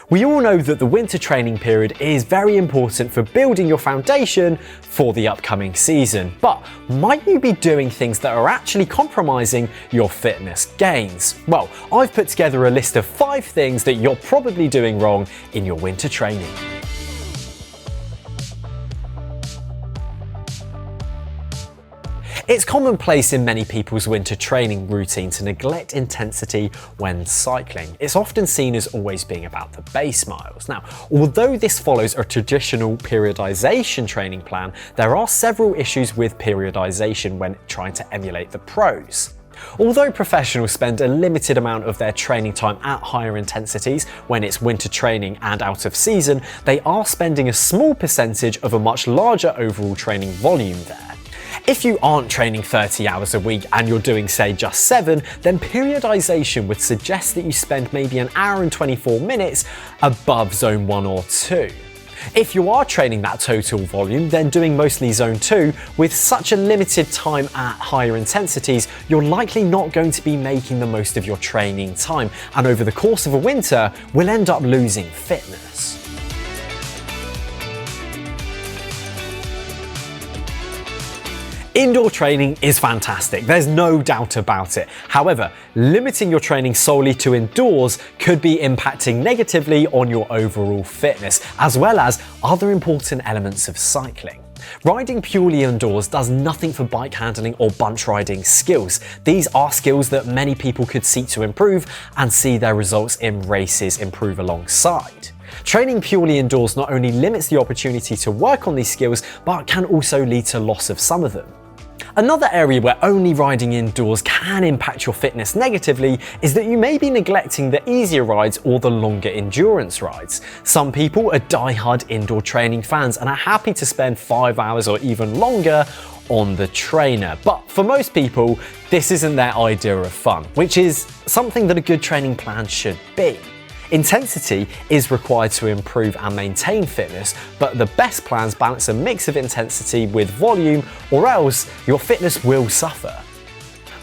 We all know that the winter training period is very important for building your foundation for the upcoming season, but might you be doing things that are actually compromising your fitness gains? Well, I've put together a list of 5 things that you're probably doing wrong in your winter training. It's commonplace in many people's winter training routine to neglect intensity when cycling. It's often seen as always being about the base miles. Now, although this follows a traditional periodization training plan, there are several issues with periodization when trying to emulate the pros. Although professionals spend a limited amount of their training time at higher intensities when it's winter training and out of season, they are spending a small percentage of a much larger overall training volume there. If you aren't training 30 hours a week and you're doing say just 7, then periodization would suggest that you spend maybe an hour and 24 minutes above zone 1 or 2. If you are training that total volume, then doing mostly zone 2 with such a limited time at higher intensities, you're likely not going to be making the most of your training time, and over the course of a winter, will end up losing fitness. Indoor training is fantastic, there's no doubt about it. However, limiting your training solely to indoors could be impacting negatively on your overall fitness, as well as other important elements of cycling. Riding purely indoors does nothing for bike handling or bunch riding skills. These are skills that many people could seek to improve and see their results in races improve alongside. Training purely indoors not only limits the opportunity to work on these skills, but can also lead to loss of some of them. Another area where only riding indoors can impact your fitness negatively is that you may be neglecting the easier rides or the longer endurance rides. Some people are die-hard indoor training fans and are happy to spend 5 hours or even longer on the trainer. But for most people, this isn't their idea of fun, which is something that a good training plan should be. Intensity is required to improve and maintain fitness, but the best plans balance a mix of intensity with volume, or else your fitness will suffer.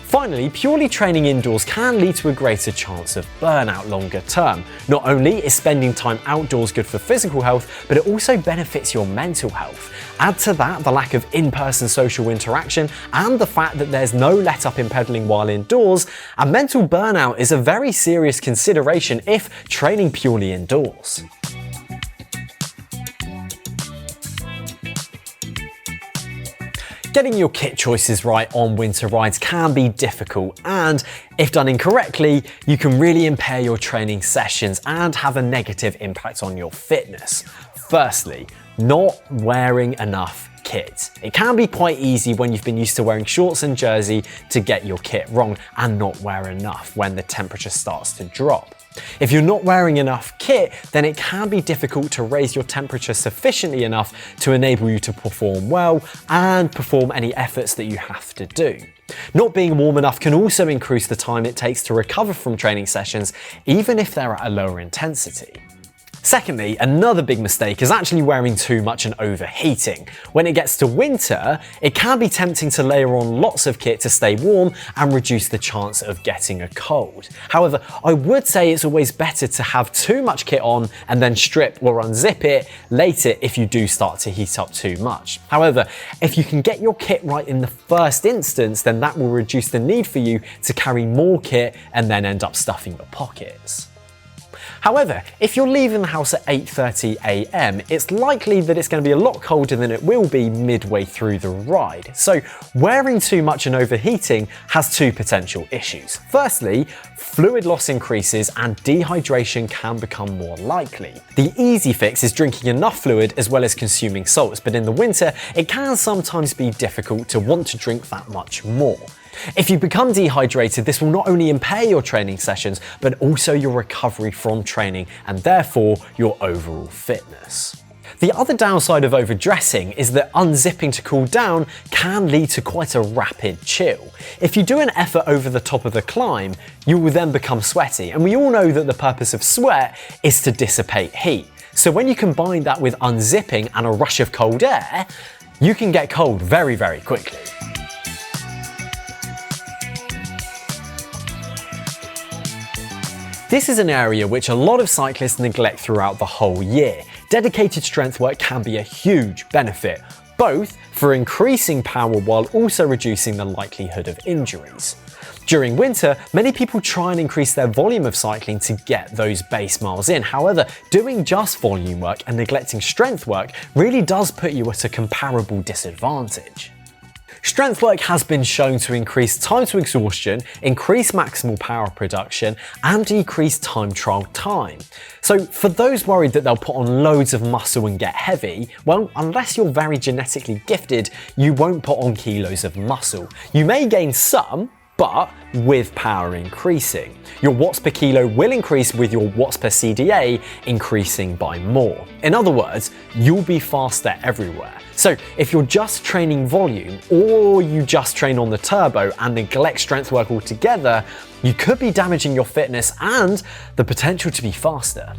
Finally, purely training indoors can lead to a greater chance of burnout longer term. Not only is spending time outdoors good for physical health, but it also benefits your mental health. Add to that the lack of in-person social interaction and the fact that there's no let-up in pedaling while indoors, and mental burnout is a very serious consideration if training purely indoors. Getting your kit choices right on winter rides can be difficult, and if done incorrectly, you can really impair your training sessions and have a negative impact on your fitness. Firstly, not wearing enough kit. It can be quite easy when you've been used to wearing shorts and jersey to get your kit wrong and not wear enough when the temperature starts to drop. If you're not wearing enough kit, then it can be difficult to raise your temperature sufficiently enough to enable you to perform well and perform any efforts that you have to do. Not being warm enough can also increase the time it takes to recover from training sessions, even if they're at a lower intensity. Secondly, another big mistake is actually wearing too much and overheating. When it gets to winter, it can be tempting to layer on lots of kit to stay warm and reduce the chance of getting a cold. However, I would say it's always better to have too much kit on and then strip or unzip it later if you do start to heat up too much. However, if you can get your kit right in the first instance, then that will reduce the need for you to carry more kit and then end up stuffing your pockets. However, if you're leaving the house at 8:30 AM, it's likely that it's going to be a lot colder than it will be midway through the ride. So wearing too much and overheating has 2 potential issues. Firstly, fluid loss increases and dehydration can become more likely. The easy fix is drinking enough fluid as well as consuming salts, but in the winter, it can sometimes be difficult to want to drink that much more. If you become dehydrated, this will not only impair your training sessions, but also your recovery from training and therefore your overall fitness. The other downside of overdressing is that unzipping to cool down can lead to quite a rapid chill. If you do an effort over the top of the climb, you will then become sweaty, and we all know that the purpose of sweat is to dissipate heat. So when you combine that with unzipping and a rush of cold air, you can get cold very, very quickly. This is an area which a lot of cyclists neglect throughout the whole year. Dedicated strength work can be a huge benefit, both for increasing power while also reducing the likelihood of injuries. During winter, many people try and increase their volume of cycling to get those base miles in. However, doing just volume work and neglecting strength work really does put you at a comparable disadvantage. Strength work has been shown to increase time to exhaustion, increase maximal power production, and decrease time trial time. So for those worried that they'll put on loads of muscle and get heavy, well, unless you're very genetically gifted, you won't put on kilos of muscle. You may gain some, but with power increasing. Your watts per kilo will increase with your watts per CDA increasing by more. In other words, you'll be faster everywhere. So if you're just training volume, or you just train on the turbo and neglect strength work altogether, you could be damaging your fitness and the potential to be faster.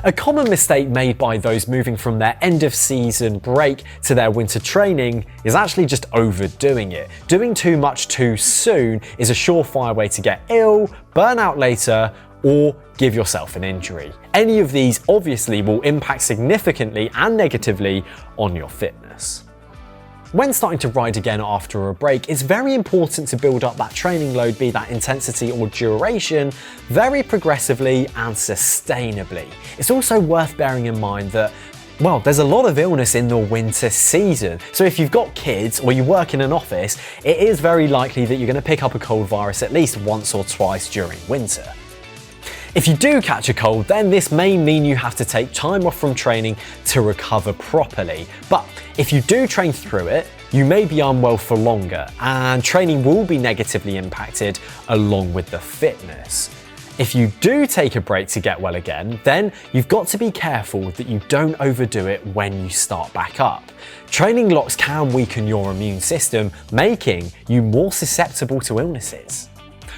A common mistake made by those moving from their end of season break to their winter training is actually just overdoing it. Doing too much too soon is a surefire way to get ill, burn out later, or give yourself an injury. Any of these obviously will impact significantly and negatively on your fitness. When starting to ride again after a break, it's very important to build up that training load, be that intensity or duration, very progressively and sustainably. It's also worth bearing in mind that, well, there's a lot of illness in the winter season. So if you've got kids or you work in an office, it is very likely that you're going to pick up a cold virus at least once or twice during winter. If you do catch a cold, then this may mean you have to take time off from training to recover properly. But if you do train through it, you may be unwell for longer, and training will be negatively impacted along with the fitness. If you do take a break to get well again, then you've got to be careful that you don't overdo it when you start back up. Training lots can weaken your immune system, making you more susceptible to illnesses.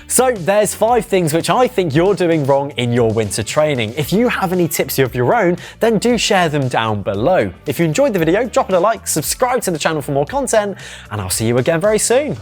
So there's 5 things which I think you're doing wrong in your winter training. If you have any tips of your own, then do share them down below. If you enjoyed the video, drop it a like, subscribe to the channel for more content, and I'll see you again very soon.